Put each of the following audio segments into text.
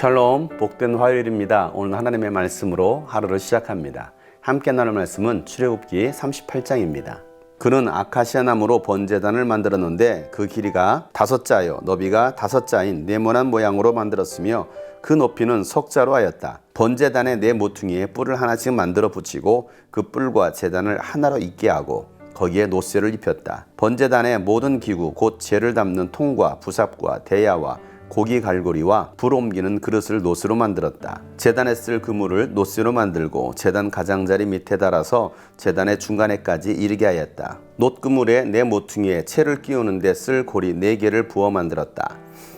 샬롬, 복된 화요일입니다. 오늘 하나님의 말씀으로 하루를 시작합니다. 함께 나눌 말씀은 출애굽기 38장입니다. 그는 아카시아 나무로 번제단을 만들었는데 그 길이가 5자요 너비가 5자인 네모난 모양으로 만들었으며 그 높이는 석자로 하였다. 번제단의 네 모퉁이에 뿔을 하나씩 만들어 붙이고 그 뿔과 제단을 하나로 있게 하고 거기에 노쇠를 입혔다. 번제단의 모든 기구 곧 재를 담는 통과 부삽과 대야와 고기 갈고리와 불 옮기는 그릇을 노쇠로 만들었다. 제단에 쓸 그물을 노쇠로 만들고 제단 가장자리 밑에 달아서 제단의 중간에까지 이르게 하였다. 놋그물에 네 모퉁이에 채를 끼우는 데 쓸 고리 4개를 부어 만들었다.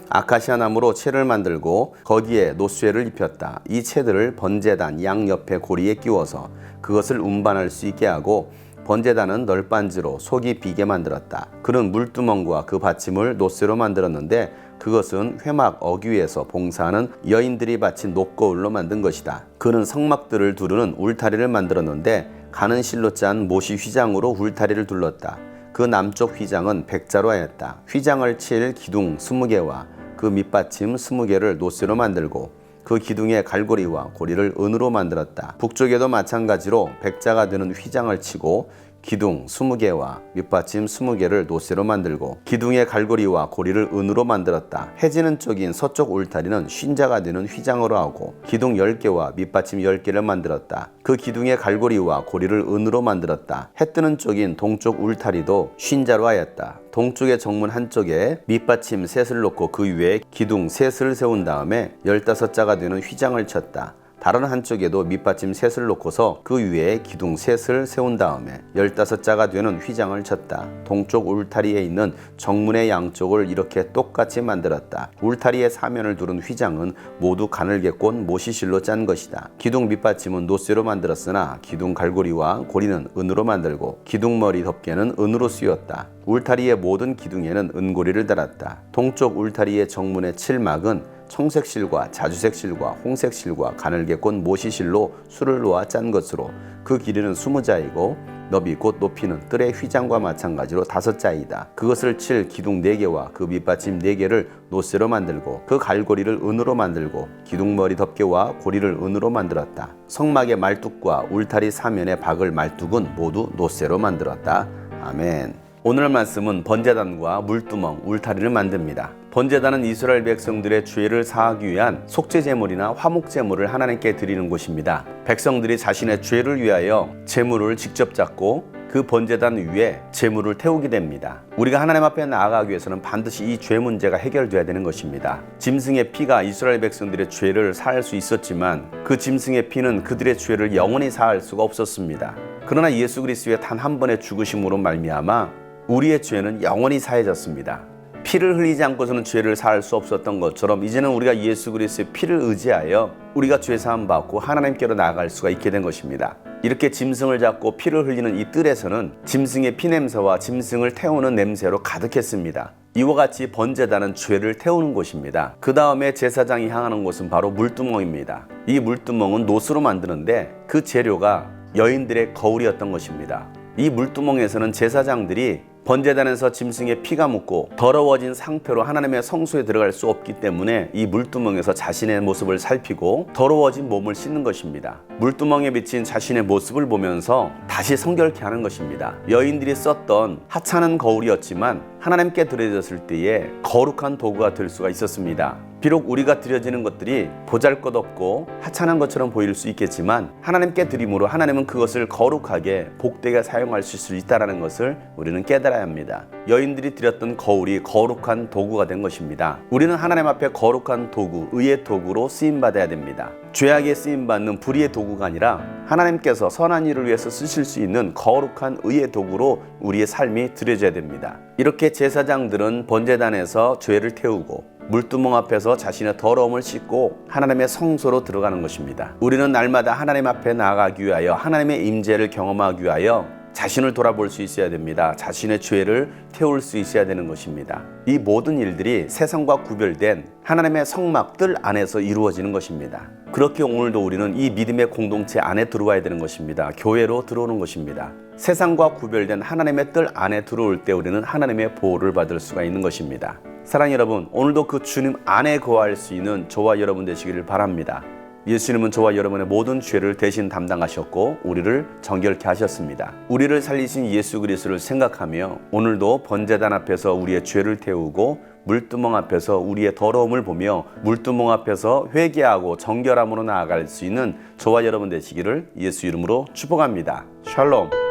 아카시아 나무로 채를 만들고 거기에 노쇠를 입혔다. 이 채들을 번제단 양옆에 고리에 끼워서 그것을 운반할 수 있게 하고 번제단은 널빤지로 속이 비게 만들었다. 그는 물두멍과 그 받침을 노쇠로 만들었는데 그것은 회막 어귀에서 봉사하는 여인들이 바친 녹거울로 만든 것이다. 그는 성막들을 두르는 울타리를 만들었는데 가는 실로 짠 모시 휘장으로 울타리를 둘렀다. 그 남쪽 휘장은 백자로 하였다. 휘장을 칠 기둥 20개와 그 밑받침 20개를 노쇠로 만들고 그 기둥의 갈고리와 고리를 은으로 만들었다. 북쪽에도 마찬가지로 백자가 되는 휘장을 치고 기둥 20개와 밑받침 20개를 노쇠로 만들고 기둥의 갈고리와 고리를 은으로 만들었다. 해지는 쪽인 서쪽 울타리는 쉰자가 되는 휘장으로 하고 기둥 10개와 밑받침 10개를 만들었다. 그 기둥의 갈고리와 고리를 은으로 만들었다. 해 뜨는 쪽인 동쪽 울타리도 쉰자로 하였다. 동쪽의 정문 한쪽에 밑받침 셋을 놓고 그 위에 기둥 셋을 세운 다음에 15자가 되는 휘장을 쳤다. 다른 한쪽에도 밑받침 셋을 놓고서 그 위에 기둥 셋을 세운 다음에 15자가 되는 휘장을 쳤다. 동쪽 울타리에 있는 정문의 양쪽을 이렇게 똑같이 만들었다. 울타리의 사면을 두른 휘장은 모두 가늘게 꼰 모시실로 짠 것이다. 기둥 밑받침은 노쇠로 만들었으나 기둥 갈고리와 고리는 은으로 만들고 기둥머리 덮개는 은으로 씌웠다. 울타리의 모든 기둥에는 은고리를 달았다. 동쪽 울타리의 정문의 칠막은 청색실과 자주색실과 홍색실과 가늘게 꼰 모시실로 술을 놓아 짠 것으로 그 길이는 20자이고 너비 곧 높이는 뜰의 휘장과 마찬가지로 5자이다. 그것을 칠 기둥 4개와 그 밑받침 4개를 노쇠로 만들고 그 갈고리를 은으로 만들고 기둥머리 덮개와 고리를 은으로 만들었다. 성막의 말뚝과 울타리 사면의 박을 말뚝은 모두 노쇠로 만들었다. 아멘. 오늘 말씀은 번제단과 물두멍, 울타리를 만듭니다. 번제단은 이스라엘 백성들의 죄를 사하기 위한 속죄제물이나 화목제물을 하나님께 드리는 곳입니다. 백성들이 자신의 죄를 위하여 제물을 직접 잡고 그 번제단 위에 제물을 태우게 됩니다. 우리가 하나님 앞에 나아가기 위해서는 반드시 이 죄 문제가 해결돼야 되는 것입니다. 짐승의 피가 이스라엘 백성들의 죄를 사할 수 있었지만 그 짐승의 피는 그들의 죄를 영원히 사할 수가 없었습니다. 그러나 예수 그리스도의 단 한 번의 죽으심으로 말미암아 우리의 죄는 영원히 사해졌습니다. 피를 흘리지 않고서는 죄를 사할 수 없었던 것처럼 이제는 우리가 예수 그리스도의 피를 의지하여 우리가 죄 사함 받고 하나님께로 나아갈 수가 있게 된 것입니다. 이렇게 짐승을 잡고 피를 흘리는 이 뜰에서는 짐승의 피냄새와 짐승을 태우는 냄새로 가득했습니다. 이와 같이 번제단은 죄를 태우는 곳입니다. 그 다음에 제사장이 향하는 곳은 바로 물두멍입니다. 이 물두멍은 노스로 만드는데 그 재료가 여인들의 거울이었던 것입니다. 이 물두멍에서는 제사장들이 번제단에서 짐승의 피가 묻고 더러워진 상태로 하나님의 성소에 들어갈 수 없기 때문에 이 물두멍에서 자신의 모습을 살피고 더러워진 몸을 씻는 것입니다. 물두멍에 비친 자신의 모습을 보면서 다시 성결케 하는 것입니다. 여인들이 썼던 하찮은 거울이었지만 하나님께 드려졌을 때에 거룩한 도구가 될 수가 있었습니다. 비록 우리가 드려지는 것들이 보잘것없고 하찮은 것처럼 보일 수 있겠지만 하나님께 드림으로 하나님은 그것을 거룩하게 복되게 사용할 수 있다는 것을 우리는 깨달아야 합니다. 여인들이 드렸던 거울이 거룩한 도구가 된 것입니다. 우리는 하나님 앞에 거룩한 도구, 의의 도구로 쓰임받아야 됩니다. 죄악에 쓰임받는 불의의 도구가 아니라 하나님께서 선한 일을 위해서 쓰실 수 있는 거룩한 의의 도구로 우리의 삶이 드려져야 됩니다. 이렇게 제사장들은 번제단에서 죄를 태우고 물두멍 앞에서 자신의 더러움을 씻고 하나님의 성소로 들어가는 것입니다. 우리는 날마다 하나님 앞에 나아가기 위하여 하나님의 임재를 경험하기 위하여 자신을 돌아볼 수 있어야 됩니다. 자신의 죄를 태울 수 있어야 되는 것입니다. 이 모든 일들이 세상과 구별된 하나님의 성막 뜰 안에서 이루어지는 것입니다. 그렇게 오늘도 우리는 이 믿음의 공동체 안에 들어와야 되는 것입니다. 교회로 들어오는 것입니다. 세상과 구별된 하나님의 뜰 안에 들어올 때 우리는 하나님의 보호를 받을 수가 있는 것입니다. 사랑하는 여러분, 오늘도 그 주님 안에 거할 수 있는 저와 여러분 되시기를 바랍니다. 예수님은 저와 여러분의 모든 죄를 대신 담당하셨고 우리를 정결케 하셨습니다. 우리를 살리신 예수 그리스도를 생각하며 오늘도 번제단 앞에서 우리의 죄를 태우고 물두멍 앞에서 우리의 더러움을 보며 물두멍 앞에서 회개하고 정결함으로 나아갈 수 있는 저와 여러분 되시기를 예수 이름으로 축복합니다. 샬롬.